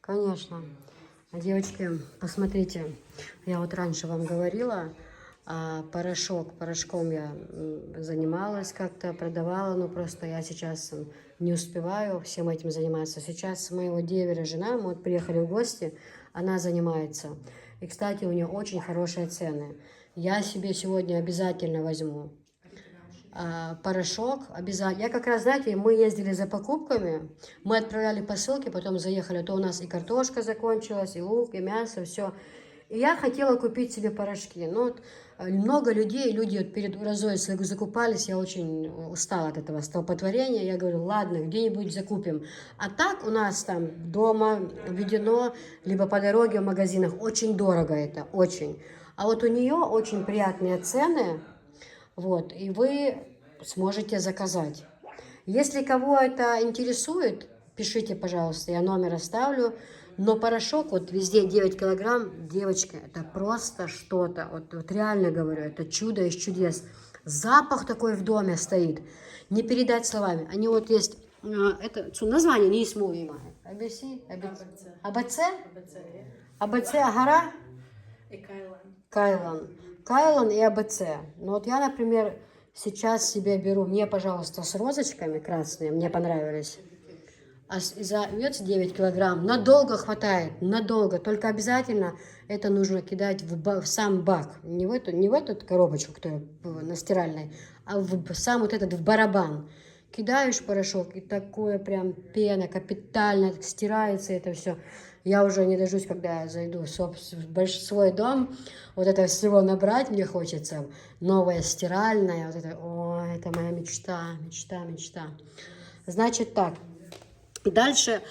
Конечно. Девочки, посмотрите, я вот раньше вам говорила, порошком я занималась как-то, продавала, но просто я сейчас не успеваю всем этим заниматься. Сейчас моего девера жена, мы вот приехали в гости, она занимается. И, кстати, у нее очень хорошие цены. Я себе сегодня обязательно возьму порошок обязательно. Я как раз, знаете, мы ездили за покупками, мы отправляли посылки, потом заехали, то у нас и картошка закончилась, и лук, и мясо, все. И я хотела купить себе порошки. Но вот много людей, люди вот перед грозой закупались, я очень устала от этого столпотворения. Я говорю, ладно, где-нибудь закупим. А так у нас там дома введено, либо по дороге в магазинах, очень дорого это, очень. А вот у нее очень приятные цены. Вот, и вы сможете заказать. Если кого это интересует, пишите, пожалуйста, я номер оставлю. Но порошок, вот везде 9 килограмм, девочки, это просто что-то. Вот реально говорю, это чудо из чудес. Запах такой в доме стоит, не передать словами. Они вот есть, это название не исмуемое. АБЦ? АБЦ Агара? И Кайлан. Кайлан и АБЦ. Ну вот я, например, сейчас себе беру, мне, пожалуйста, с розочками красные, мне понравились. А за овец 9 килограмм надолго хватает, надолго. Только обязательно это нужно кидать в сам бак. Не в эту коробочку, которая на стиральной, а в сам вот этот, в барабан. Кидаешь порошок, и такое прям пена, капитально стирается это все. Я уже не дождусь, когда я зайду в свой дом. Вот это всего набрать мне хочется. Новая стиральная. Вот это, о, это моя мечта, мечта, мечта. Значит так. Дальше,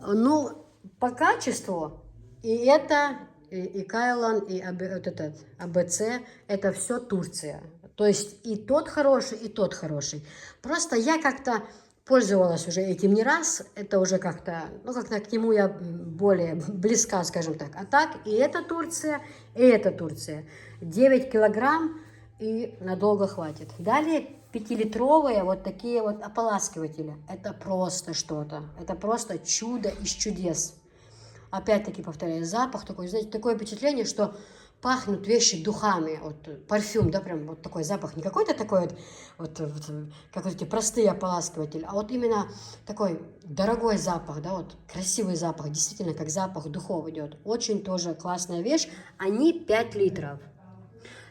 ну, по качеству, и это, и Кайлан, и вот этот АБЦ, это все Турция. То есть и тот хороший, и тот хороший. Просто я как-то пользовалась уже этим не раз, это уже как-то, ну, как-то к нему я более близка, скажем так. А так, и это Турция, и это Турция. 9 килограмм, и надолго хватит. Далее 5-литровые вот такие вот ополаскиватели. Это просто что-то. Это просто чудо из чудес. Опять-таки повторяю, запах такой, знаете, такое впечатление, что пахнут вещи духами, вот парфюм, да, прям вот такой запах, не какой-то такой вот как вот эти простые ополаскиватели, а вот именно такой дорогой запах, да, вот красивый запах, действительно как запах духов идет. Очень тоже классная вещь, они 5 литров.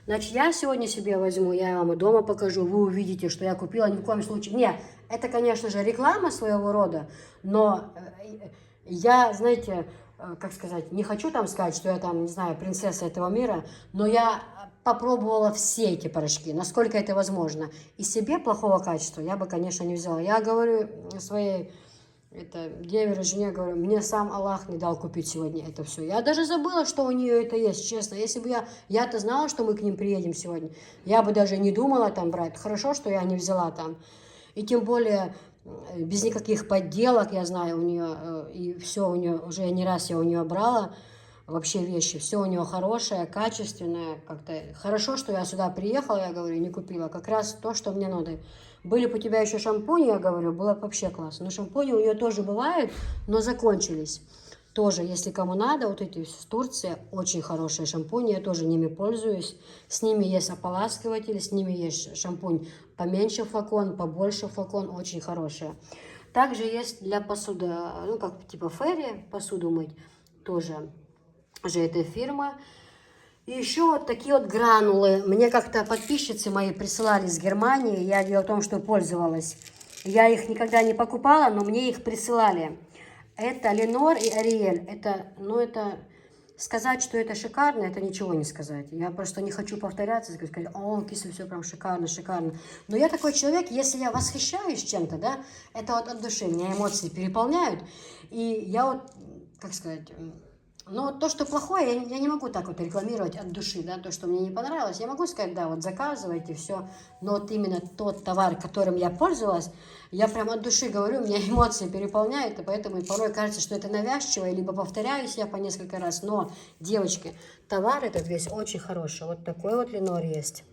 Значит, я сегодня себе возьму, я вам и дома покажу, вы увидите, что я купила, ни в коем случае. Нет, это, конечно же, реклама своего рода, но я, знаете, как сказать, не хочу там сказать, что я там, не знаю, принцесса этого мира, но я попробовала все эти порошки, насколько это возможно. И себе плохого качества я бы, конечно, не взяла. Я говорю своей деверу, жене, говорю, мне сам Аллах не дал купить сегодня это все. Я даже забыла, что у нее это есть, честно. Если бы я-то знала, что мы к ним приедем сегодня, я бы даже не думала там брать. Хорошо, что я не взяла там. И тем более без никаких подделок, я знаю, у нее, и все у нее, уже не раз я у нее брала, вообще вещи, все у нее хорошее, качественное, как-то хорошо, что я сюда приехала, я говорю, не купила, как раз то, что мне надо. Были бы у тебя еще шампуни, я говорю, было бы вообще классно. Но шампуни у нее тоже бывают, но закончились. Тоже, если кому надо, вот эти из Турции, очень хорошие шампуни, я тоже ними пользуюсь. С ними есть ополаскиватель, с ними есть шампунь поменьше флакон, побольше флакон, очень хорошие. Также есть для посуды, ну как типа Ферри, посуду мыть, тоже же этой фирмы. И еще вот такие вот гранулы. Мне как-то подписчицы мои присылали из Германии, я дело в том, что пользовалась. Я их никогда не покупала, но мне их присылали. Это Ленор и Ариэль. Это, ну это, сказать, что это шикарно, это ничего не сказать. Я просто не хочу повторяться, сказать, о, киса, все прям шикарно, шикарно. Но я такой человек, если я восхищаюсь чем-то, да, это вот от души, меня эмоции переполняют. И я вот, как сказать, ну то, что плохое, я не могу так вот рекламировать от души, да, то, что мне не понравилось. Я могу сказать, да, вот заказывайте, все, но вот именно тот товар, которым я пользовалась, я прям от души говорю, меня эмоции переполняют, и поэтому порой кажется, что это навязчиво, либо повторяюсь я по несколько раз. Но, девочки, товар этот весь очень хороший. Вот такой вот Ленор есть,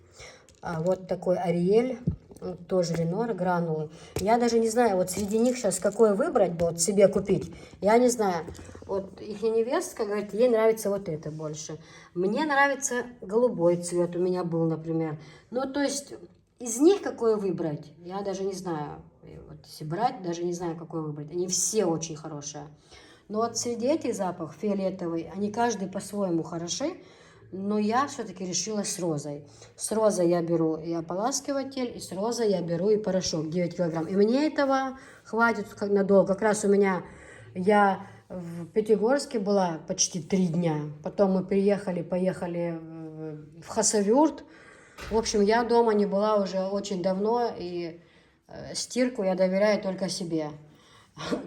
вот такой Ариэль, Вот тоже Ленор, гранулы. Я даже не знаю, вот среди них сейчас какой выбрать, вот себе купить. Я не знаю. Вот их невестка говорит, ей нравится вот это больше. Мне нравится голубой цвет, у меня был, например. Ну, то есть, из них какой выбрать, я даже не знаю. Вот если брать, даже не знаю, какой выбрать. Они все очень хорошие. Но вот среди этих запахов, фиолетовый, они каждый по-своему хороши. Но я все-таки решила с розой. С розой я беру и ополаскиватель, и с розой я беру и порошок 9 килограмм. И мне этого хватит надолго. Как раз у меня, я в Пятигорске была почти 3 дня. Потом мы поехали в Хасавюрт. В общем, я дома не была уже очень давно, и стирку я доверяю только себе.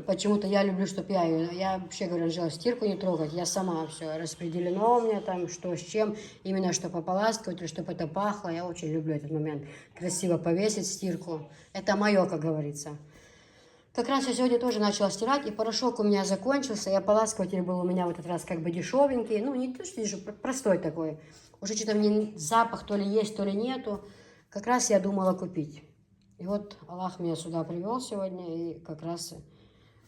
Почему-то я люблю, чтобы я вообще говорю, Анжела, стирку не трогать, я сама все распределено у меня там, что с чем, именно чтобы ополаскивать, или чтобы это пахло, я очень люблю этот момент, красиво повесить стирку, это мое, как говорится. Как раз я сегодня тоже начала стирать, и порошок у меня закончился, и ополаскиватель был у меня в этот раз как бы дешевенький, ну не то, что дешевый, простой такой, уже что-то мне запах то ли есть, то ли нету, как раз я думала купить. И вот Аллах меня сюда привел сегодня, и как раз...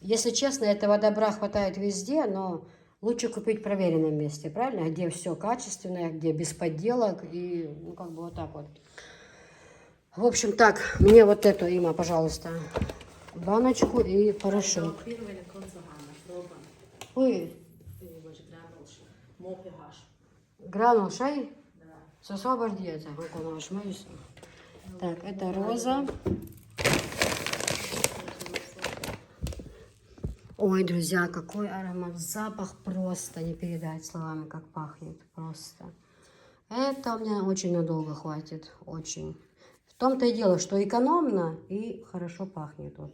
Если честно, этого добра хватает везде, но лучше купить в проверенном месте, правильно? Где все качественное, где без подделок и, ну, как бы вот так вот. В общем, так, мне вот эту, Има, пожалуйста, баночку и порошок. Ой. Гранул шай? Сособордиется. Так, это роза. Ой, друзья, какой аромат, запах просто не передать словами, как пахнет, просто. Это у меня очень надолго хватит, очень. В том-то и дело, что экономно и хорошо пахнет, вот.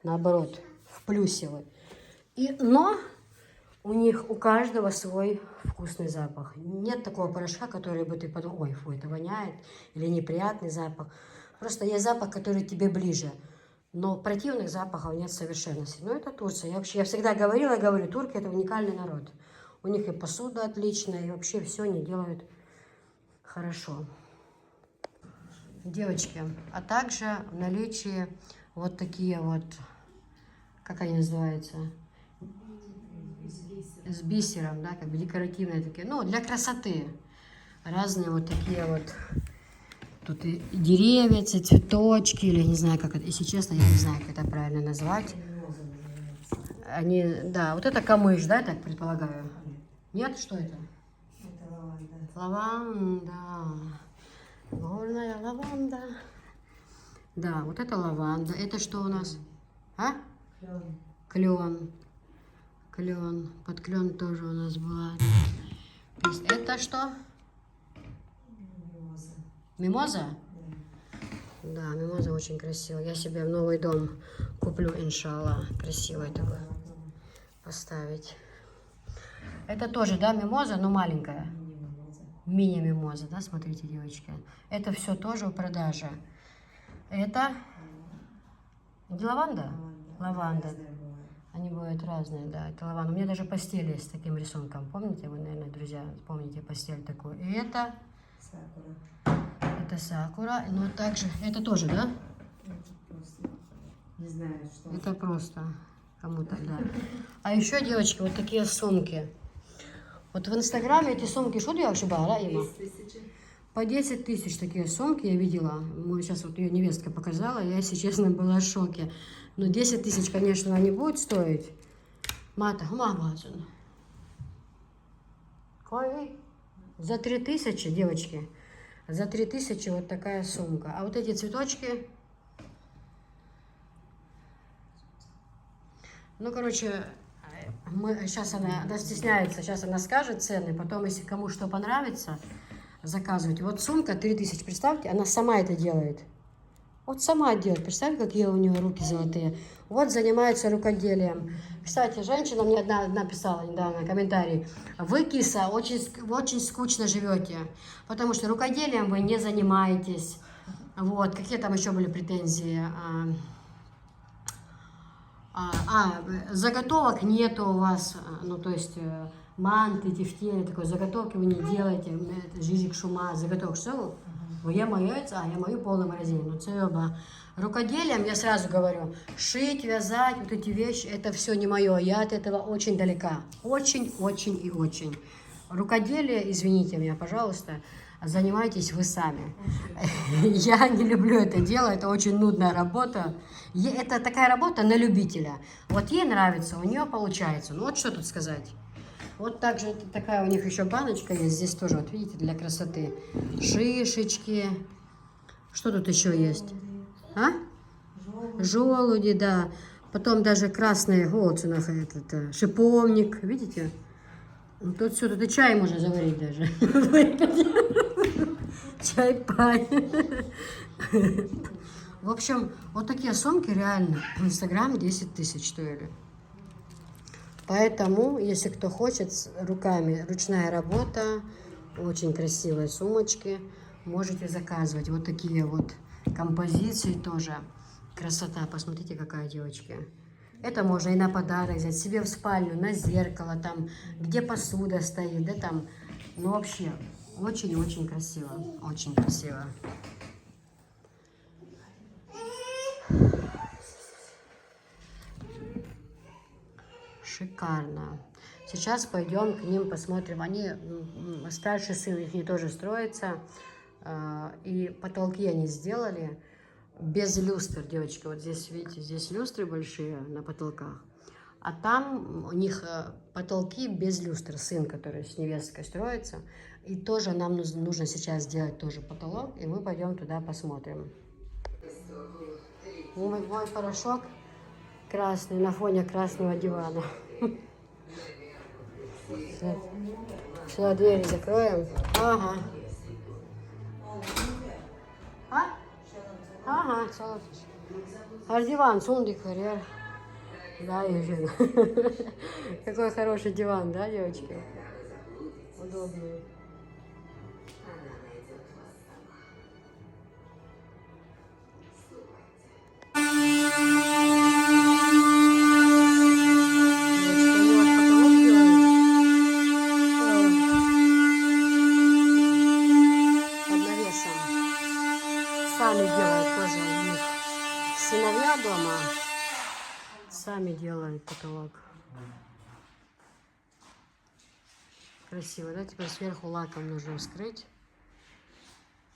Наоборот, в плюсе вы. Но у них у каждого свой вкусный запах. Нет такого порошка, который бы ты подумал, ой, фу, это воняет, или неприятный запах. Просто есть запах, который тебе ближе. Но противных запахов нет совершенно. Но это Турция. Я всегда говорю, турки это уникальный народ. У них и посуда отличная, и вообще все они делают хорошо. Девочки, а также в наличии вот такие вот, как они называются? С бисером, да, как бы декоративные такие. Ну, для красоты. Разные вот такие вот. Тут и деревья, цветочки, или не знаю, как это, если честно, я не знаю, как это правильно назвать. Они, да, вот это камыш, да, я так предполагаю? Нет, что это? Это лаванда. Лаванда. Горная лаванда. Да, вот это лаванда. Это что у нас? А? Клен. Клен. Клен. Под клен тоже у нас была. Это что? Мимоза. Мимоза? Да, мимоза очень красивая. Я себе в новый дом куплю, иншаллах. Красивый такой. Поставить. Это тоже, да, мимоза, но маленькая. Мини-мимоза. Мини-мимоза, да, смотрите, девочки. Это все тоже в продаже. Это не лаванда? Лаванда. Они бывают разные, да. Это лаванда. У меня даже постель есть с таким рисунком. Помните, вы, наверное, друзья, помните постель такую. И это... Сакура. Это сакура. Но также... Это тоже, да? Это просто... Не знаю, что. Это просто кому-то, да. А еще, девочки, вот такие сумки. Вот в Инстаграме эти сумки, что я вообще брала, Има? 10 000. По 10 тысяч такие сумки я видела. Сейчас вот ее невестка показала, я, если честно, была в шоке. Но 10 тысяч, конечно, она не будет стоить. Мата, мамазун. Кой? За 3000, девочки. За 3000 вот такая сумка. А вот эти цветочки... Ну, короче, сейчас она стесняется, сейчас она скажет цены, потом, если кому что понравится, заказывайте. Вот сумка 3000, представьте, она сама это делает. Вот сама делает, представьте, какие у нее руки золотые. Вот занимается рукоделием. Кстати, женщина мне одна писала недавно комментарий. Вы, киса, очень скучно живете, потому что рукоделием вы не занимаетесь. Вот, какие там еще были претензии? Заготовок нету у вас, ну, то есть манты, тефтели, такой заготовки вы не делаете, это жижик, шума, заготовок, что? Я мою я мою полный магазин. Ну, це оба. Рукоделием, я сразу говорю, шить, вязать, вот эти вещи, это все не мое. Я от этого очень далека. Очень, очень и очень. Рукоделие, извините меня, пожалуйста, занимайтесь вы сами. Я не люблю это дело, это очень нудная работа. Это такая работа на любителя. Вот ей нравится, у нее получается. Ну вот что тут сказать. Вот также такая у них еще баночка есть. Здесь тоже, вот видите, для красоты. Шишечки. Что тут еще есть? А? Желуди, да. Потом даже красные голцунах, этот шиповник. Видите? Тут все, тут и чай можно заварить даже. Чай-пай. В общем, вот такие сумки реально в Инстаграме 10 тысяч стоили. Поэтому, если кто хочет, с руками, ручная работа, очень красивые сумочки, можете заказывать. Вот такие вот композиции тоже. Красота, посмотрите, какая, девочки. Это можно и на подарок взять, себе в спальню, на зеркало, там, где посуда стоит, да, там. Ну, вообще, очень-очень красиво, очень красиво. Шикарно. Сейчас пойдем к ним посмотрим. Они, старший сын их не тоже строится. И потолки они сделали без люстр, девочки. Вот здесь, видите, здесь люстры большие на потолках. А там у них потолки без люстр. Сын, который с невесткой строится. И тоже нам нужно сейчас сделать тоже потолок. И мы пойдем туда посмотрим. Мой порошок красный на фоне красного дивана. Сюда двери закроем. Ага. А? Ага, салатmış. Her divan сондик варьяр. Да, Евгения. Какой хороший диван, да, девочки? Удобный. Сами делают тоже у них сыновья дома. Сами делают потолок. Красиво, да? Теперь сверху лаком нужно вскрыть.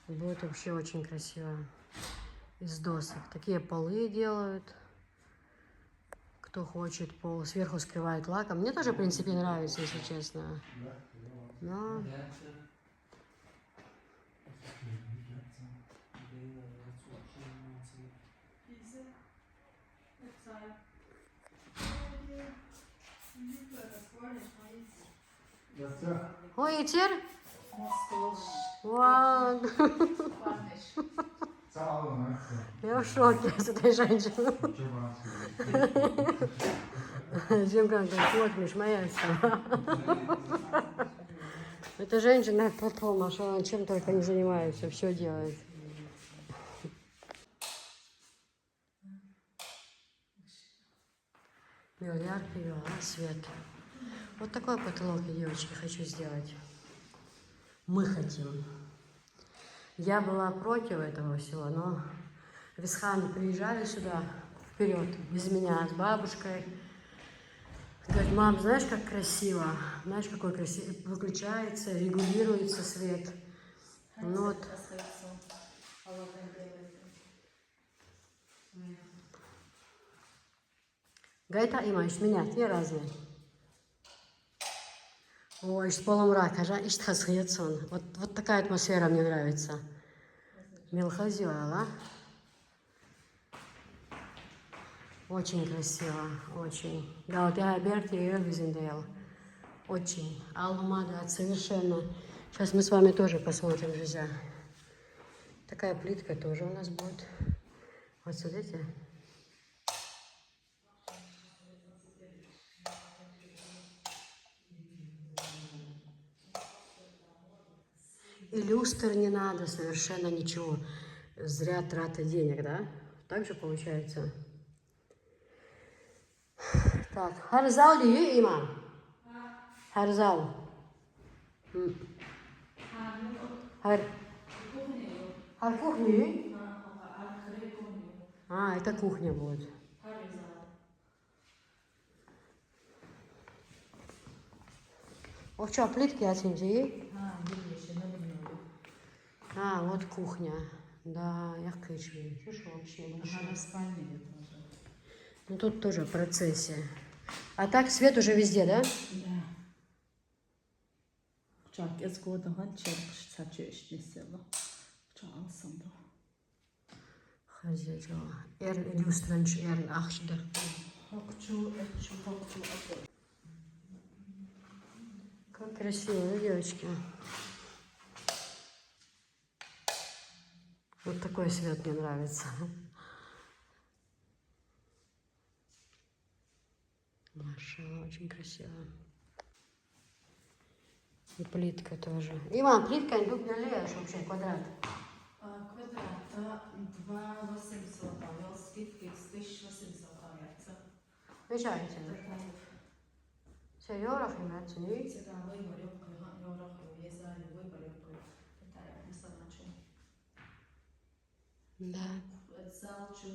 Будет вообще очень красиво. Из досок. Такие полы делают. Кто хочет пол. Сверху скрывает лаком. Мне тоже, в принципе, нравится, если честно. Но... Ой, yeter. Вау. Я в шоке с этой женщиной. Жемка, вот миш, моя сама. Эта женщина потом, а что она чем только не занимается, все делает. Вел яркий, вел свет. Вот такой потолок я, девочки, хочу сделать. Мы хотим. Я была против этого всего, но Висхан приезжали сюда вперед без меня с бабушкой. Говорит, мам, знаешь, как красиво? Знаешь, какой красивый? Выключается, регулируется свет. Ну вот. Гайта имаешь меня, те разные. Ой, с полумрака, вот такая атмосфера мне нравится. Милхазиала. Очень красиво, очень. Да, вот я Берти ее визендел. Очень. Алмада, совершенно. Сейчас мы с вами тоже посмотрим, друзья. Такая плитка тоже у нас будет. Вот смотрите. И люстр не надо, совершенно ничего. Зря трата денег, да? Так же получается. Так, Харзал ли има? Харзал. Хар. А кухня? А, это кухня будет. О, что, плитки отсюда? А, вот кухня. Да, я хочу. Слушай, вообще большая. Ну тут тоже в процессе. А так свет уже везде, да? Да. Чак, ez godahan çarpış saçı işneselo. Çağın sandı. Хозяйка. Люстранч, ахшда. Hokçu, etçu, hokçu, atı. Как красиво, да, девочки? Вот такой свет мне нравится. Машалла, очень красиво. И плитка тоже. Иван, плитка не леешь вообще, квадрат. Kvadrata 2800 avjel, skitki 1800 avjel. Замечательно. Все, евро химят, не? Seda võivad jokkoi, jookoi, ja saa ju võivad jokkoi. Tätä ei saa nähdä. Да. Залчу,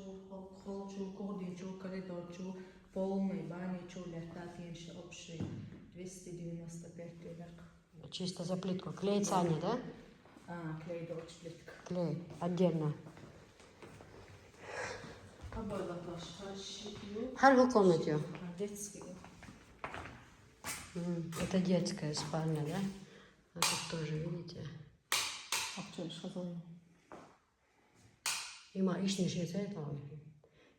холчу, кордичу, коридорчу, полный баничу, лертатинши, общий 295 лирок. Чисто за плитку. Клей Саня, да? Клей дорч плитка. Клей. Отдельно. Обойлак ваш харшитью. Har в комнате. Детский. Это детская спальня, да? А тут тоже, видите? Обчой шазой. Има, ишни швейцарит вам.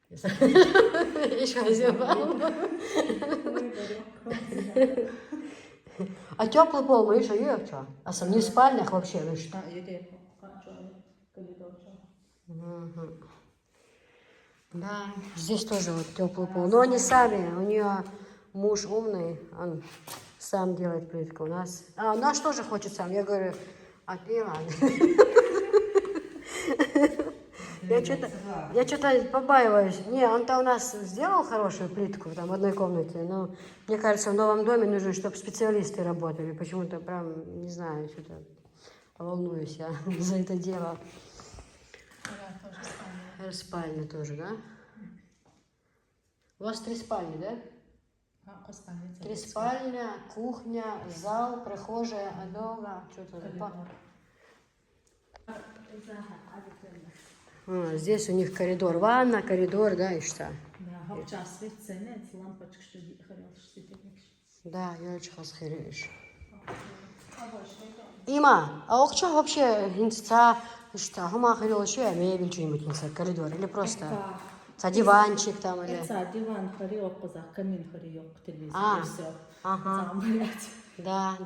Иш хозяин. А теплый пол, мы еще есть, что? А сам не в спальнях вообще, вы что? Еде, коридорчу. Да, здесь тоже вот теплый пол. Но они сами, у нее муж умный, он сам делает плитку. У нас тоже хочет сам. Я говорю, а ты ладно. Я что-то побаиваюсь. Не, он-то у нас сделал хорошую плитку там в одной комнате, но мне кажется, в новом доме нужно, чтобы специалисты работали. Почему-то прям, не знаю, что-то волнуюсь я за это дело. Спальня тоже, да? У вас 3 спальни, да? 3 спальня, кухня, зал, прихожая, адога, что-то. Здесь у них коридор, ванна, коридор, да, и что? Да, я очень хасхириш. Има, а что вообще инста, что, хума ходила еще, мебель что-нибудь инста, коридор, или просто диванчик там, или? Диван хорек, камин хорек, телевизор, А, все. ага. Да.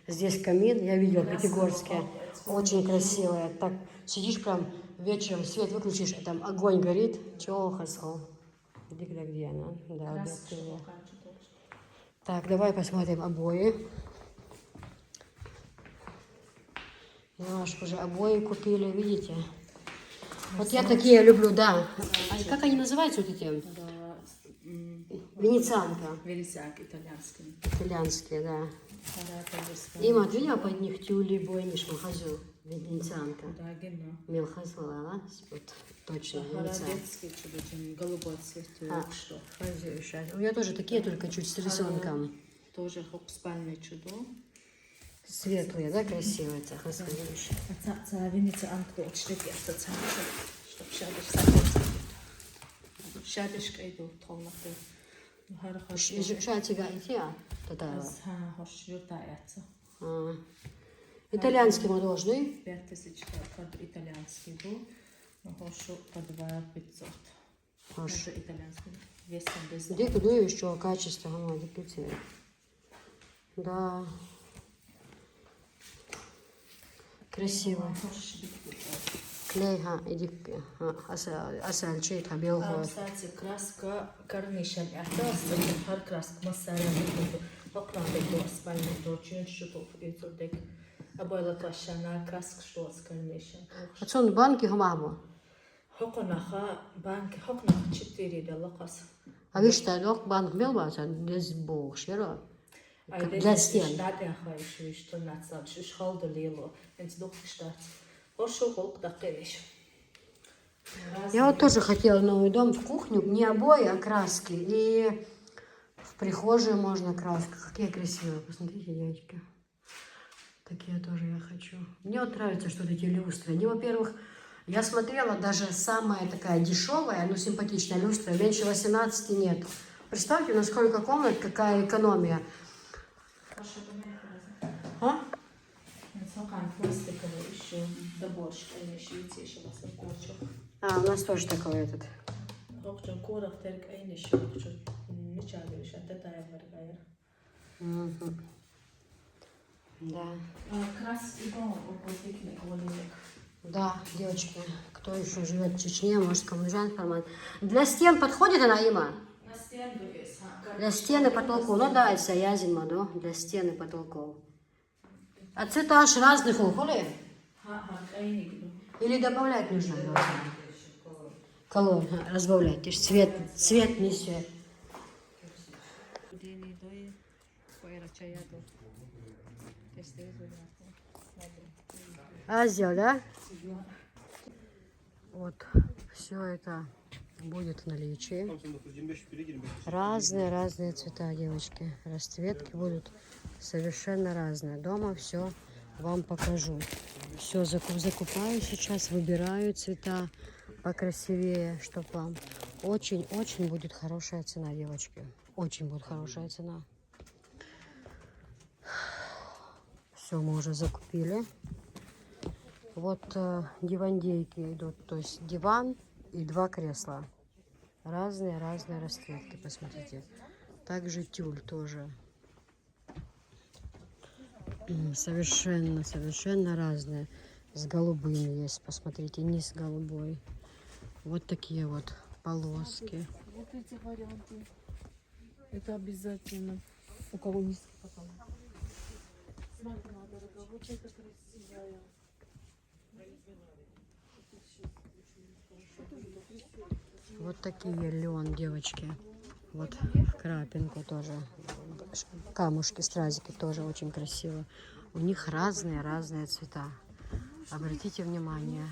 Здесь камин, я видела в Пятигорске, очень красивое. Так сидишь прям вечером, свет выключишь, а там огонь горит. Чего хасхал? Где она? Да, объективно. Так, давай посмотрим обои. Немножко уже обои купили, видите? Вот я такие люблю, да. А как они называются вот эти? Венецианка. Венецианка, итальянский. Итальянские, да. Има, ты видела под них тюли бойниш махазу? Венецианка. Да, генно. Мелхазвала, вот точно, венецианка. Детский чудо, голубой цвет, что. У меня тоже такие, только чуть с рисунком. Тоже спальное чудо. Светлые, да, красивые, это хасхазуешь. Это венецианка, очень это чтоб шабишка иду, толматы. Шатига идея, татаева. Хош ютается. Итальянский мы должны. 5000 под итальянский был, но хошу по 2500. Хош. Это итальянский. Весом без. Где куда еще качество, гамади пиццы. Да. Красиво. Клей, иди, асальчит, белый. Кстати, краска карнишен. Это хар краска массара. Окна такие спальные дочь, что тут идет. Обоила кашана краска что с карнишен. А что он банки гамабо? Хоконаха банки, хоконаха 4 доллакас. А вы что, лох банк мелбаса, без бог, широ? Для стен. Да, я хочу, что на самом деле, что лило, это дух штат. Ошо дакелиш. Я вот тоже хотела новый дом в кухню, не обои, а краски. И в прихожую можно краски. Какие красивые, посмотрите, девочки. Такие тоже я хочу. Мне вот нравится, что вот эти люстры. Они, во-первых, я смотрела, даже самая такая дешевая, но симпатичная люстра, меньше 18 нет. Представьте, насколько комнат, какая экономия. А? Сокан пластиковый еще доборчик, еще и те, что вас обкорчил. А, у нас тоже такой этот. Хокчон корах терк эйниш, хокчон мечалиш, а тетая варгайр. Мгм. Да. Крас и дом, опозикник, волиник. Да, девочки, кто еще живет в Чечне, может, кому нужна информация. Для стен подходит она, Има? На стенду есть. Для стены потолков. Ну да, это язима, да, для стены потолков. А цвета аж разных уходит? Или добавлять нужно? Колор, разбавлять. Ты ж цвет несет. Азия, да? Вот, все это будет в наличии. Разные цвета, девочки. Расцветки будут совершенно разные. Дома все вам покажу. Все закупаю сейчас, выбираю цвета покрасивее, чтобы вам очень будет хорошая цена, девочки. Очень будет хорошая цена. Все мы уже закупили. Вот дивандейки идут, то есть диван и 2 кресла. Разные расцветки, посмотрите. Также тюль тоже. Совершенно разные. С голубыми есть, посмотрите, низ голубой. Вот такие вот полоски. Вот эти варианты. Это обязательно. У кого низкий потолок. Смотри, дорогая, вот это красивая. Вот такие лен, девочки. Вот в крапинку тоже. Камушки, стразики тоже очень красиво. У них разные цвета. Обратите внимание.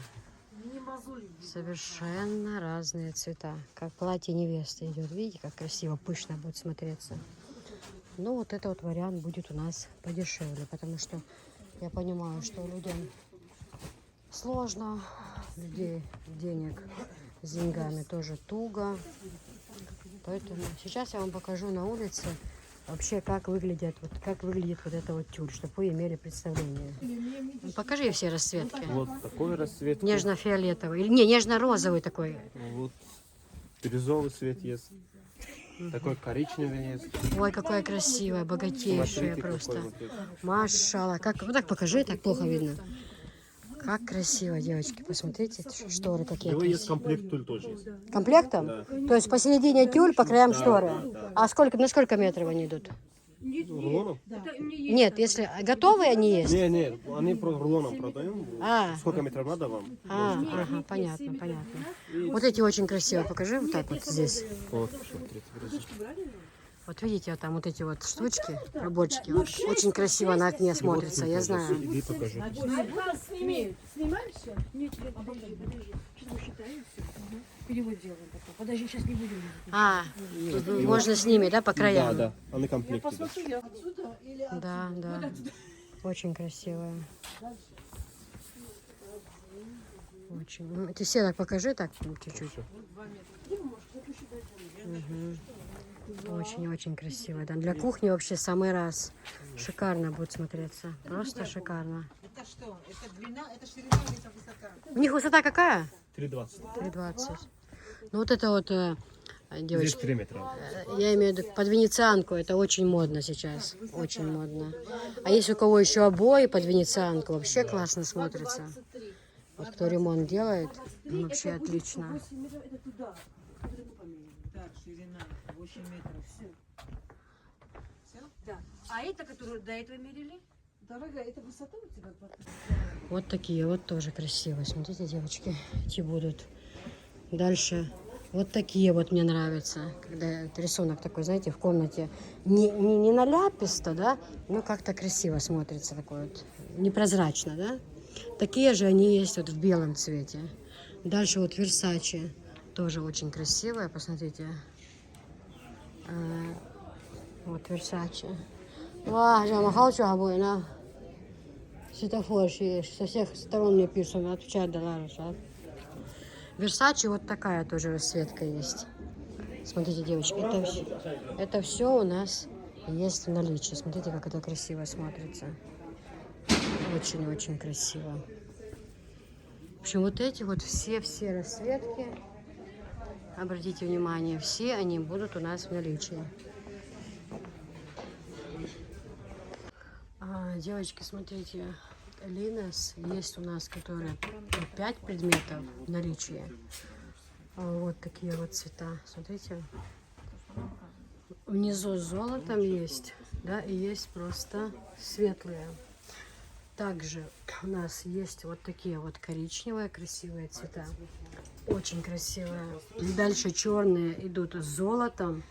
Совершенно разные цвета. Как платье невесты идет. Видите, как красиво, пышно будет смотреться. Ну, вот это вот вариант будет у нас подешевле. Потому что я понимаю, что людям сложно. Людей денег с деньгами тоже туго. Поэтому сейчас я вам покажу на улице вообще, как выглядит вот эта вот тюль, чтобы вы имели представление. Покажи все расцветки. Вот такой расцвет. Нежно-фиолетовый. Или не, нежно-розовый такой. Вот бирюзовый цвет есть. Такой коричневый есть. Ой, какое красивое, богатейшее Смотрите, просто. какой вот есть. Машалла. Как, вот так покажи, так плохо видно. Как красиво, девочки. Посмотрите, шторы какие Его есть красивые. комплект тюль тоже есть. Комплектом? Да. То есть посередине тюль, по краям шторы. А на сколько метров они идут? Рулоном? Нет, если готовые они есть. Не, они рулоном продаем. А. Сколько метров надо вам? Ага, понятно. Вот эти очень красиво. Покажи вот так вот здесь. Вот, смотрите, бирюзовый. Вот видите, вот там вот эти вот штучки, рабочки, вот, очень красиво на окне смотрится, я знаю. Иди покажи. Снимаемся? Нет, подожди. Что-то считаем все. Перевод делаем потом. Подожди, сейчас не будем. Можно с ними, да, по краям? Да, они комплекты. Да. Посмотрю я отсюда или Да. Очень красивая. Очень. Ну, ты все так покажи, так чуть-чуть. Очень красиво. Да. Для кухни вообще самый раз. Шикарно будет смотреться. Просто шикарно. Это что? Это длина, это ширина или это высота? У них высота какая? 3,20. 3,20. Ну вот это вот, Здесь девочки, 3 метра. я имею в виду под венецианку, это очень модно сейчас. Очень модно. А если у кого еще обои под венецианку, вообще классно смотрится. Вот кто ремонт делает, вообще отлично. Да, ширина 8 метров. Да. А это, которую до этого мерили? Дорогая, это высота у тебя? Вот такие вот тоже красивые. Смотрите, девочки, эти будут. Дальше вот такие вот мне нравятся. Когда этот рисунок такой, знаете, в комнате. Не наляписто, да, но как-то красиво смотрится такой вот. Непрозрачно, да? Такие же они есть вот в белом цвете. Дальше вот Versace. Тоже очень красивая, посмотрите. Вот Versace. Вау, я махал, что обоина. Светофор есть. Со всех сторон мне пишут, отвечают доллары. Versace вот такая тоже расцветка есть. Смотрите, девочки, это все у нас есть в наличии. Смотрите, как это красиво смотрится. Очень-очень красиво. В общем, вот эти вот все расцветки, обратите внимание, все они будут у нас в наличии. Девочки, смотрите, Линес есть у нас, которые 5 предметов в наличии. Вот такие вот цвета, смотрите. Внизу с золотом есть, да, и есть просто светлые. Также у нас есть вот такие вот коричневые красивые цвета. Очень красивые. Дальше черные идут с золотом,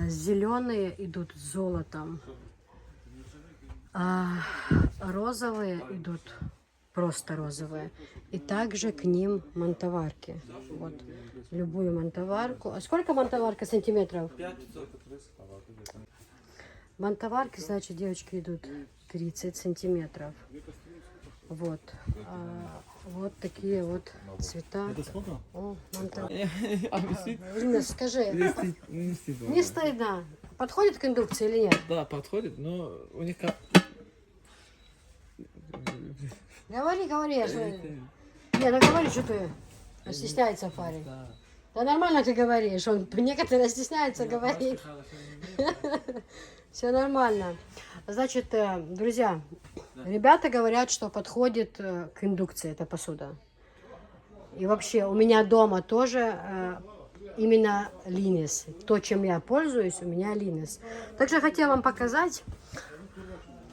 зеленые идут с золотом, розовые идут просто розовые. И также к ним мантоварки. Вот любую мантоварку. А сколько мантоварка сантиметров? 5. Мантоварки, значит, девочки, идут 30 сантиметров. Вот. Вот такие вот цвета. Это сколько? О, А висит? Лина, скажи, не стыдно. Подходит к индукции или нет? Да, подходит, но у них как... Говори, я смотрю. Не, ну говори, что ты. Стесняется парень. Да нормально ты говоришь. Он некоторые стесняются говорить. Все нормально. Значит, друзья, ребята говорят, что подходит к индукции эта посуда. И вообще у меня дома тоже именно Линес. То, чем я пользуюсь, у меня Линес. Также хотела вам показать.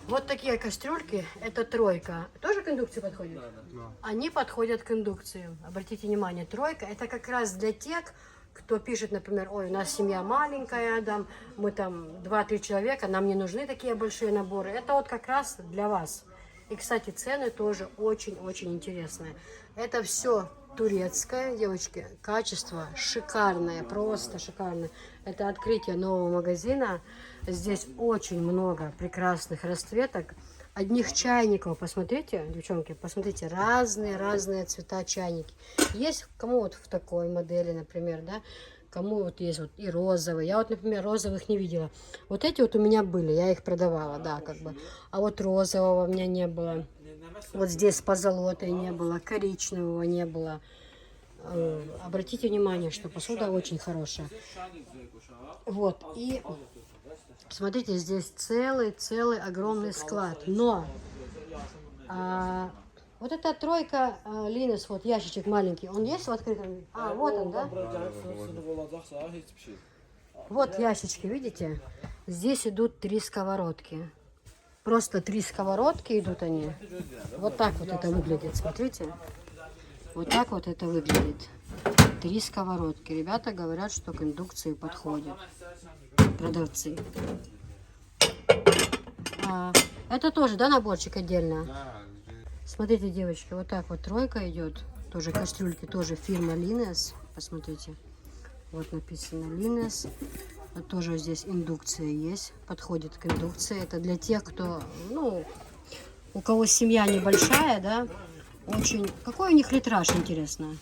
Вот такие кастрюльки, это тройка. Тоже к индукции подходит? Да. Они подходят к индукции. Обратите внимание, тройка это как раз для тех, кто пишет, например, ой, у нас семья маленькая, да, мы там 2-3 человека, нам не нужны такие большие наборы. Это вот как раз для вас. И, кстати, цены тоже очень-очень интересные. Это все турецкое, девочки, качество шикарное, просто шикарное. Это открытие нового магазина. Здесь очень много прекрасных расцветок. Одних чайников, посмотрите, девчонки, посмотрите, разные цвета чайники. Есть кому вот в такой модели, например, да, кому вот есть вот и розовые. Я вот, например, розовых не видела. Вот эти вот у меня были, я их продавала, да, как бы. А вот розового у меня не было. Вот здесь позолотой не было, коричневого не было. Обратите внимание, что посуда очень хорошая. Вот, и смотрите, здесь целый огромный склад. Но вот эта тройка Линес, вот ящичек маленький, он есть в открытом? Вот он, да? Вот ящички, видите? Здесь идут 3 сковородки. Просто 3 сковородки идут они. Вот так вот это выглядит, смотрите. Вот так вот это выглядит. 3 сковородки. Ребята говорят, что к индукции подходят. Продавцы. Это тоже, да, наборчик отдельно? Смотрите, девочки, вот так вот тройка идет. Тоже кастрюльки, тоже фирма Линес. Посмотрите. Вот написано Линес. Вот тоже здесь индукция есть. Подходит к индукции. Это для тех, кто, ну, у кого семья небольшая, да. Очень. Какой у них литраж, интересно?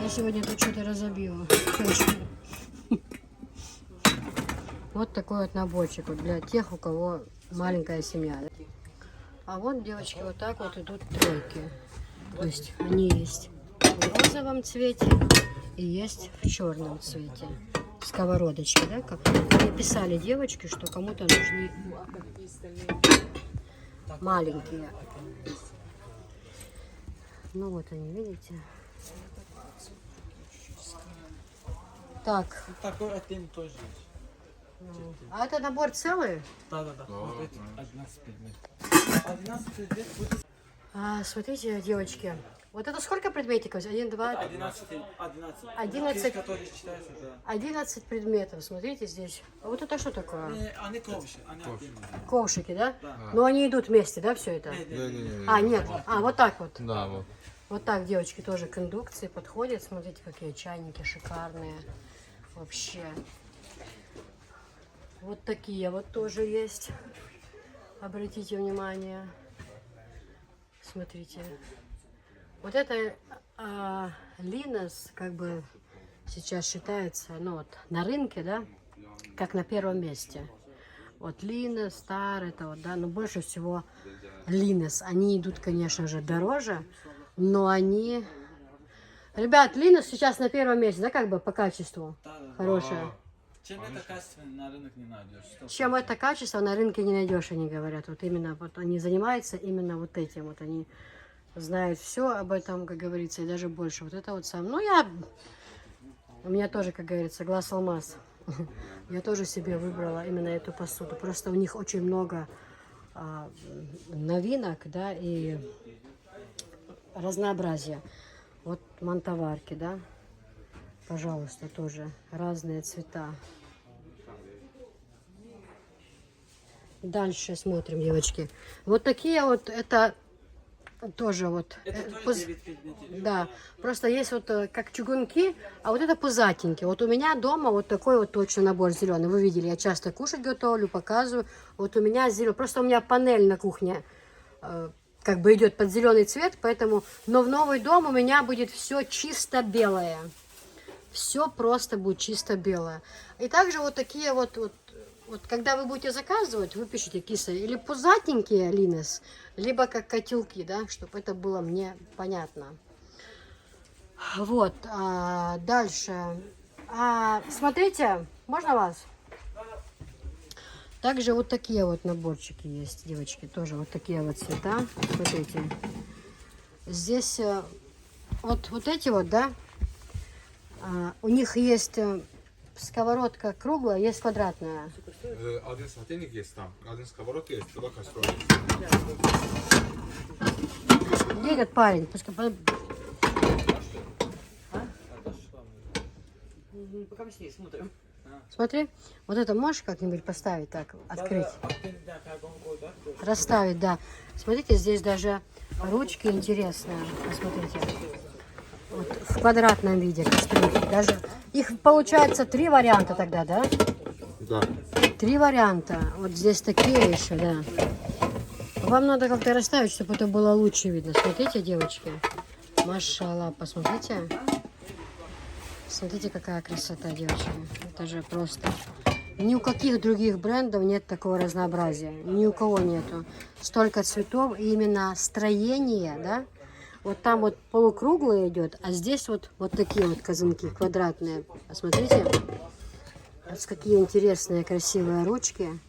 Я сегодня тут что-то разобила. Вот такой вот наборчик вот для тех, у кого маленькая семья. А вот, девочки, вот так вот идут тройки. То есть они есть в розовом цвете и есть в черном цвете. Сковородочки, да? Как мне писали девочки, что кому-то нужны маленькие. Ну вот они, видите? Так. Такой один тоже есть. А это набор целый? Да. 11 предметов. 11 предметов будет... Смотрите, девочки, Вот это сколько предметиков? 1, 2, 11. 11. Киска тоже считается, да. 11 предметов. Смотрите здесь. А вот это что такое? Они ковши, они отдельно. Ковшики, да? Но они идут вместе, да, все это? Не-не-не. А, нет. А, вот так вот. Да, вот. Вот так девочки тоже к индукции подходят. Смотрите, какие чайники шикарные. Вообще. Вот такие вот тоже есть. Обратите внимание. Смотрите. Вот это Линос, как бы сейчас считается, ну вот на рынке, да, как на первом месте. Вот Линос, Стар, это вот, да, но больше всего Линос. Они идут, конечно же, дороже, но они... Ребят, Линос сейчас на первом месте, да, как бы по качеству. Хорошее. Чем это качественно на рынок не найдешь? Чем это качество на рынке не найдешь, они говорят. Вот именно вот они занимаются именно вот этим. Вот они знают все об этом, как говорится, и даже больше. Вот это вот сам. Ну, у меня тоже, как говорится, глаз алмаз. Я тоже себе выбрала именно эту посуду. Просто у них очень много новинок, да, и разнообразия. Вот мантоварки, да. Пожалуйста, тоже разные цвета. Дальше смотрим, девочки. Вот такие вот, это тоже вот. Это тоже 9 предметов. Да, просто есть вот как чугунки, а вот это пузатенькие. Вот у меня дома вот такой вот точно набор зеленый. Вы видели, я часто кушать готовлю, показываю. Вот у меня зеленый. Просто у меня панель на кухне как бы идет под зеленый цвет, поэтому... Но в новый дом у меня будет все чисто белое. Все просто будет чисто белое. И также вот такие вот, когда вы будете заказывать, вы пишите киса или пузатенькие Линос, либо как котелки, да, чтобы это было мне понятно. Вот, дальше. Смотрите, можно вас? Также вот такие вот наборчики есть, девочки, тоже вот такие вот цвета. Смотрите. Здесь вот эти вот, да, у них есть сковородка круглая, есть квадратная. Один сотейник есть там, один сковородка есть, два кастрюли. Где этот парень? Пускай... Пока мы с ней смотрим. Смотри, вот это можешь как-нибудь поставить так, открыть? Расставить, да. Смотрите, здесь даже ручки интересные. Посмотрите. Вот в квадратном виде кастрюльки. Даже их получается 3 варианта тогда, да? Да. 3 варианта. Вот здесь такие еще, да. Вам надо как-то расставить, чтобы это было лучше видно. Смотрите, девочки. Машалла, посмотрите. Смотрите, какая красота, девочки. Это же просто... Ни у каких других брендов нет такого разнообразия. Ни у кого нету. Столько цветов, и именно строение, да? Вот там вот полукруглый идет, а здесь вот такие вот казанки квадратные. Посмотрите. Вот какие интересные, красивые ручки.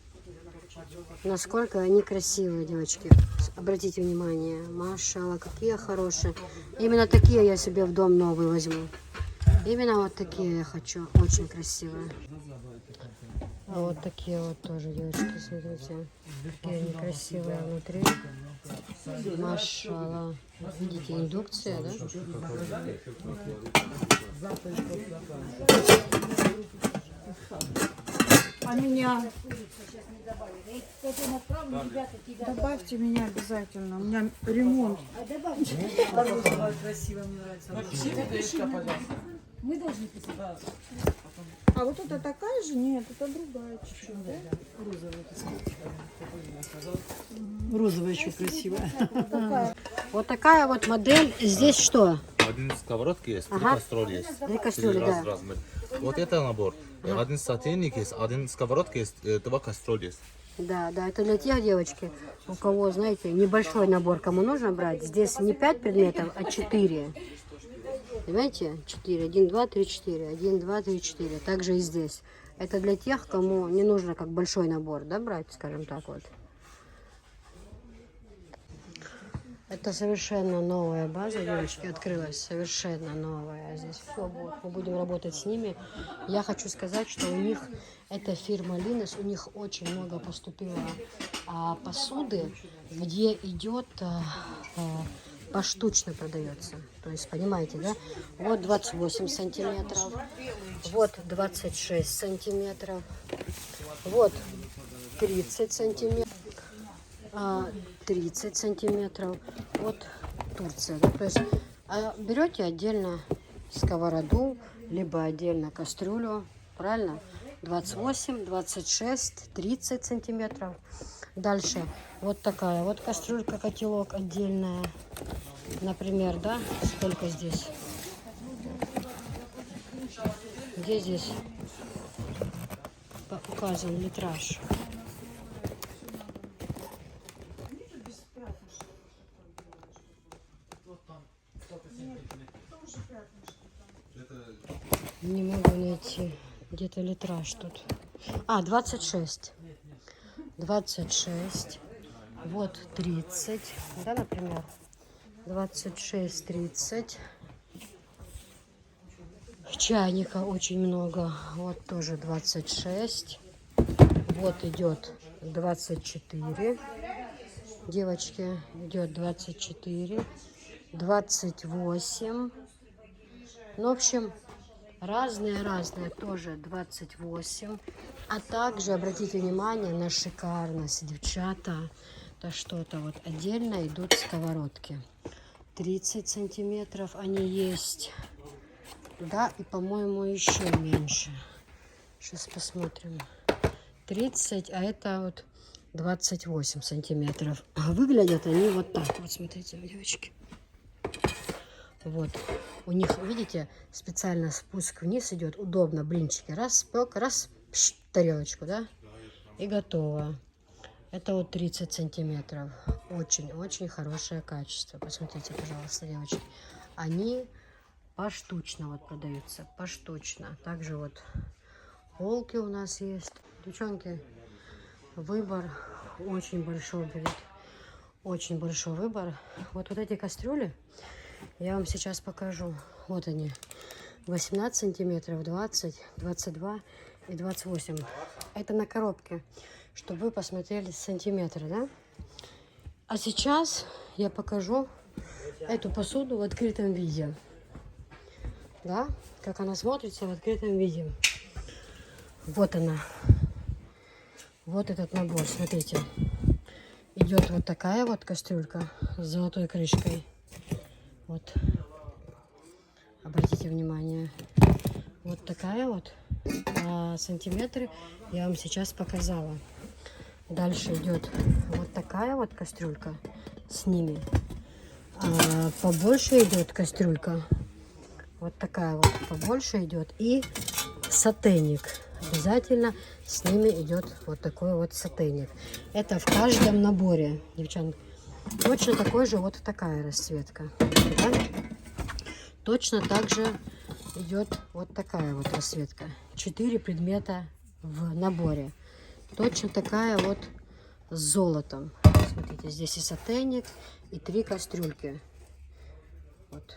Насколько они красивые, девочки. Обратите внимание. Машалла, какие хорошие. Именно такие я себе в дом новый возьму. Именно вот такие я хочу. Очень красивые. А вот такие вот тоже, девочки, смотрите. Какие они красивые внутри. Машалла. Видите, индукция, да? А меня? Добавьте меня обязательно. У меня ремонт. Красиво, мне нравится. Мы должны писать. А вот это такая же? Нет, это другая чуть-чуть, да? Розовая еще красивая. Вот такая вот модель. Здесь что? Один сковородка есть, Ага. кастрюли есть. 3 кастрюли, да. Размер. Вот это набор. Один сотейник есть, один сковородка есть, 2 кастрюли есть. Да, это для тех девочки, у кого, знаете, небольшой набор, кому нужно брать. Здесь не 5 предметов, а 4. Понимаете? 4. 1, 2, 3, 4. 1, 2, 3, 4. Также и здесь. Это для тех, кому не нужно как большой набор, да, брать, скажем так вот. Это совершенно новая база, девочки, открылась. Совершенно новая. Здесь все будет. Мы будем работать с ними. Я хочу сказать, что у них, эта фирма Линос, у них очень много поступило посуды, где идет поштучно продается. То есть, понимаете, да? Вот 28 сантиметров, вот 26 сантиметров, вот 30 сантиметров, 30 сантиметров, вот Турция. Да? То есть берете отдельно сковороду, либо отдельно кастрюлю, правильно? 28, 26, 30 сантиметров. Дальше вот такая вот кастрюлька, котелок отдельная. Например, да, сколько здесь? Где здесь указан литраж? Не могу найти. Где-то литраж тут. 26. 26. Вот 30. Да, например. 26, 30. Чайника очень много. Вот тоже 26. Вот идет 24. Девочки, идет 24. 28. Ну, в общем, разные тоже 28. А также обратите внимание на шикарность, девчата. То что-то вот отдельно идут сковородки. 30 сантиметров они есть. Да, и, по-моему, еще меньше. Сейчас посмотрим. 30, а это вот 28 сантиметров. А выглядят они вот так. Вот смотрите, девочки. Вот. У них, видите, специально спуск вниз идет. Удобно. Блинчики. Раз, пек, раз, пш, тарелочку, да? И готово. Это вот 30 сантиметров. Очень-очень хорошее качество. Посмотрите, пожалуйста, девочки. Они поштучно вот продаются. Поштучно. Также вот полки у нас есть. Девчонки, выбор очень большой будет. Очень большой выбор. Вот эти кастрюли я вам сейчас покажу. Вот они. 18 сантиметров, 20, 22 и 28. Это на коробке, чтобы вы посмотрели сантиметры, да? А сейчас я покажу эту посуду в открытом виде. Да? Как она смотрится в открытом виде. Вот она. Вот этот набор, смотрите. Идет вот такая вот кастрюлька с золотой крышкой. Вот. Обратите внимание. Вот такая вот. А сантиметры я вам сейчас показала. Дальше идет вот такая вот кастрюлька с ними. А побольше идет кастрюлька. Вот такая вот побольше идет. И сотейник. Обязательно с ними идет вот такой вот сотейник. Это в каждом наборе, девчонки. Точно такой же вот такая расцветка. Да? Точно так же идет вот такая вот расцветка. 4 предмета в наборе. Точно такая вот с золотом. Смотрите, здесь и сотейник, и 3 кастрюльки. Вот.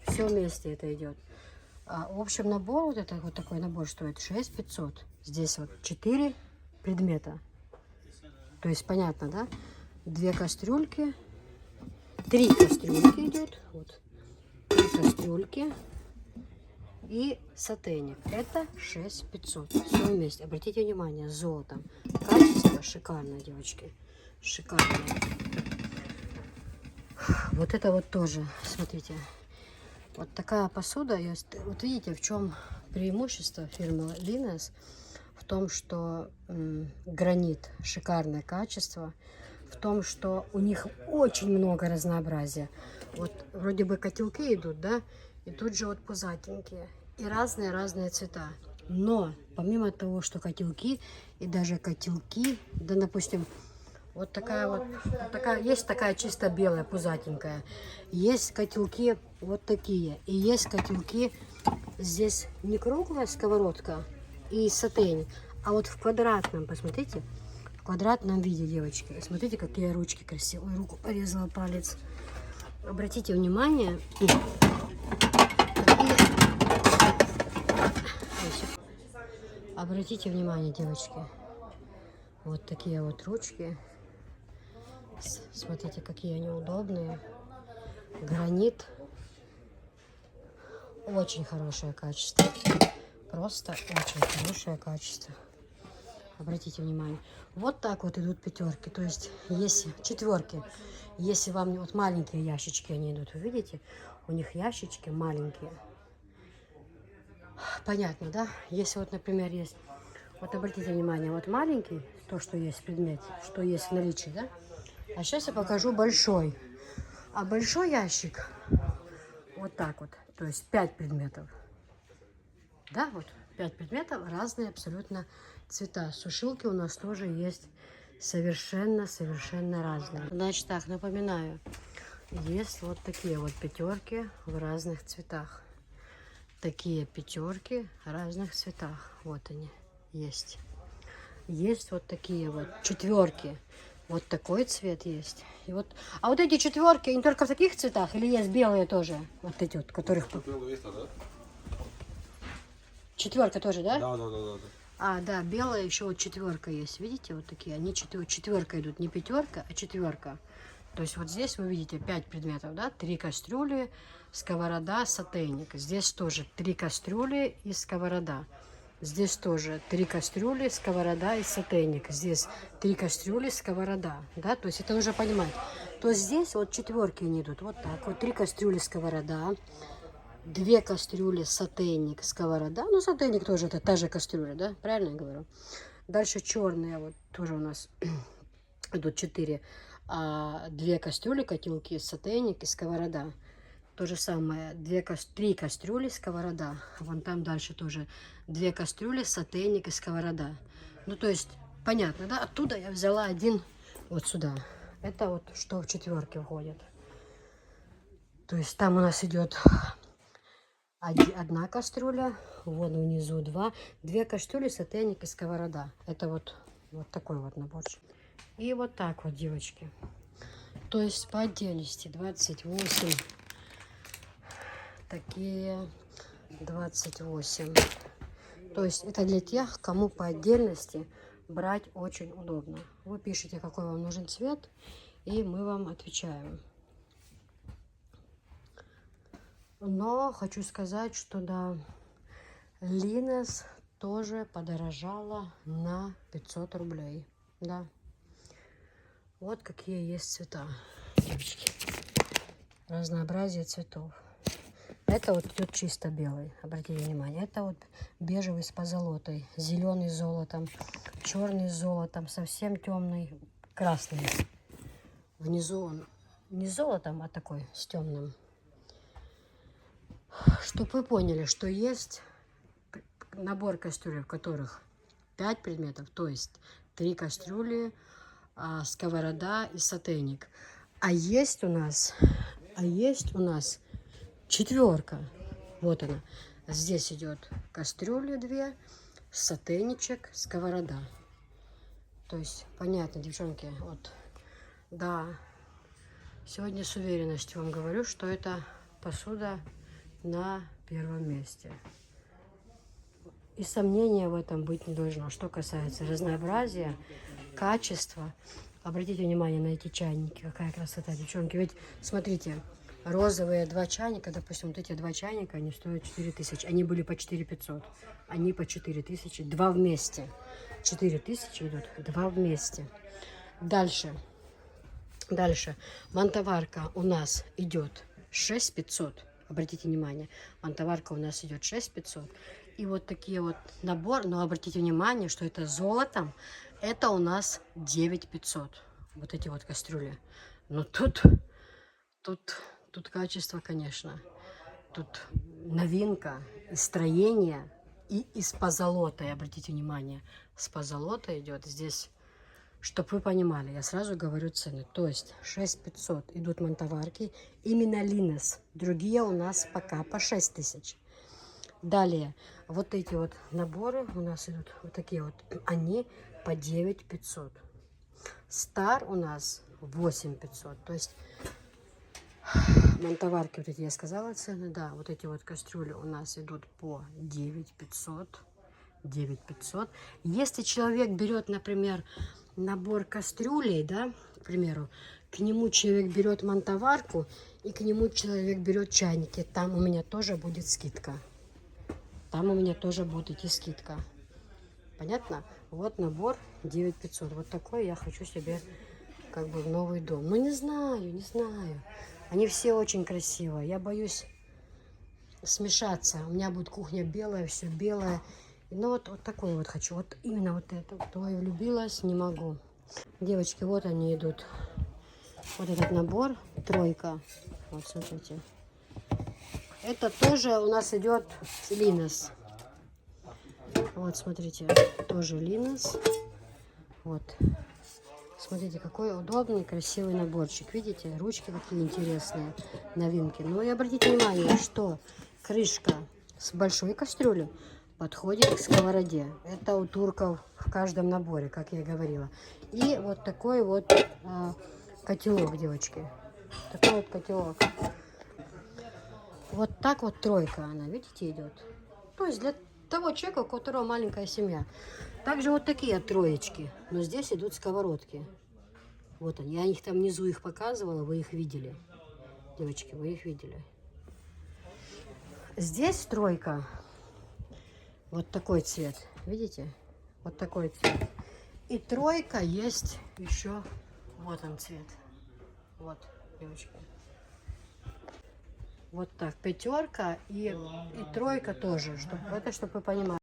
Все вместе это идет. А в общем набор, вот это вот такой набор стоит 6500. Здесь вот 4 предмета. То есть понятно, да? 2 кастрюльки. 3 кастрюльки идет. Вот. 3 кастрюльки. И сотейник. Это 6500. Все вместе. Обратите внимание, с золотом. Качество шикарное, девочки. Шикарное. Вот это вот тоже. Смотрите. Вот такая посуда есть. Вот видите, в чем преимущество фирмы Linas? В том, что гранит, шикарное качество. В том, что у них очень много разнообразия. Вот вроде бы котелки идут, да? И тут же вот пузатенькие. И разные цвета. Но помимо того, что котелки, и даже котелки, да, допустим, вот такая вот такая, есть такая чисто белая, пузатенькая. Есть котелки вот такие. И есть котелки, здесь не круглая сковородка и сотейник, а вот в квадратном, посмотрите, в квадратном виде, девочки. Смотрите, какие ручки красивые. Ой, руку порезала, палец. Обратите внимание. Обратите внимание, девочки. Вот такие вот ручки. Смотрите, какие они удобные. Гранит. Очень хорошее качество. Просто очень хорошее качество. Обратите внимание. Вот так вот идут пятерки. То есть, если четверки, если вам вот маленькие ящички они идут, вы видите, у них ящички маленькие. Понятно, да? Если вот, например, есть, вот обратите внимание, вот маленький, то, что есть в предмете, что есть в наличии, да? А сейчас я покажу большой. А большой ящик вот так вот, то есть 5 предметов. Да, вот 5 предметов, разные абсолютно цвета. Сушилки у нас тоже есть совершенно разные. Значит так, напоминаю, есть вот такие вот пятерки в разных цветах. Такие пятерки в разных цветах. Вот они есть. Есть вот такие вот четверки. Вот такой цвет есть. И вот, а вот эти четверки, они только в таких цветах или есть белые тоже? Вот эти вот, которых... Четверка тоже, да? Да. А, да, белая еще вот четверка есть. Видите, вот такие. Они четверка идут. Не пятерка, а четверка. То есть вот здесь вы видите 5 предметов, да? 3 кастрюли, сковорода, сотейник. Здесь тоже 3 кастрюли и сковорода. Здесь тоже 3 кастрюли, сковорода и сотейник. Здесь 3 кастрюли, сковорода. Да, то есть это нужно понимать. То есть здесь вот четверки они идут. Вот так. Вот 3 кастрюли, сковорода. 2 кастрюли, сотейник, сковорода. Ну, сотейник тоже это та же кастрюля, да? Правильно я говорю? Дальше черные вот тоже у нас идут 4. 2 кастрюли, котелки, сотейник и сковорода. То же самое, 3 кастрюли, сковорода. Вон там дальше тоже 2 кастрюли, сотейник и сковорода. Ну, то есть, понятно, да? Оттуда я взяла один вот сюда. Это вот что в четверке входит. То есть там у нас идет 1 кастрюля, вон внизу 2. 2 кастрюли, сотейник и сковорода. Это вот такой вот наборчик. И вот так вот, девочки. То есть по отдельности 28. Такие 28. То есть это для тех, кому по отдельности брать очень удобно. Вы пишите, какой вам нужен цвет, и мы вам отвечаем. Но хочу сказать, что да, Линес тоже подорожала на 500 рублей. Да. Вот какие есть цвета, девочки. Разнообразие цветов. Это вот идет чисто белый, обратите внимание. Это вот бежевый с позолотой, зеленый с золотом, черный с золотом, совсем темный, красный. Внизу он не золотом, а такой с темным. Чтобы вы поняли, что есть набор кастрюлей, в которых 5 предметов, то есть 3 кастрюли, сковорода и сотейник. А есть у нас четверка. Вот она. Здесь идет кастрюли 2, сотейничек, сковорода. То есть, понятно, девчонки, вот, да, сегодня с уверенностью вам говорю, что это посуда на первом месте. И сомнения в этом быть не должно. Что касается разнообразия, качества, обратите внимание на эти чайники. Какая красота, девчонки. Ведь, смотрите, розовые 2 чайника, допустим, вот эти 2 чайника, они стоят 4000. Они были по 4500. Они по 4000. 2 вместе. 4000 идут, 2 вместе. Дальше. Мантоварка у нас идет 6500. Обратите внимание, мантоварка у нас идет 6500. И вот такие вот набор, но обратите внимание, что это золотом, это у нас 9500. Вот эти вот кастрюли. Но тут качество, конечно. Тут новинка, и строение, и с позолотой, обратите внимание. С позолотой идет здесь, чтобы вы понимали, я сразу говорю цены. То есть 6500 идут мантоварки, именно Линес. Другие у нас пока по 6000. Далее, вот эти вот наборы у нас идут, вот такие вот, они по 9500. Стар у нас 8500. То есть мантоварки, вот эти я сказала цены, да, вот эти вот кастрюли у нас идут по 9500. 9500. Если человек берет, например, набор кастрюлей, да, к примеру, к нему человек берет мантоварку, и к нему человек берет чайники. Там у меня тоже будет скидка. Там у меня тоже будет идти скидка. Понятно? Вот набор 9500. Вот такой я хочу себе как бы в новый дом. Ну не знаю, не знаю. Они все очень красивые. Я боюсь смешаться. У меня будет кухня белая, все белое. Ну вот такой вот хочу. Вот именно вот это. То я влюбилась, не могу. Девочки, вот они идут. Вот этот набор, тройка. Вот смотрите. Это тоже у нас идет Линос. Вот смотрите, тоже Линос. Вот. Смотрите, какой удобный, красивый наборчик. Видите, ручки какие интересные, новинки. Ну и обратите внимание, что крышка с большой кастрюли подходит к сковороде. Это у турков в каждом наборе, как я и говорила. И вот такой вот котелок, девочки. Такой вот котелок. Вот так вот тройка она, видите, идет. То есть для того человека, у которого маленькая семья. Также вот такие троечки. Но здесь идут сковородки. Вот они. Я их там внизу их показывала, вы их видели. Девочки, вы их видели. Здесь тройка. Вот такой цвет. Видите? Вот такой цвет. И тройка есть еще. Вот он цвет. Вот, девочки. Вот так. Пятерка и тройка тоже. Это чтобы вы понимали.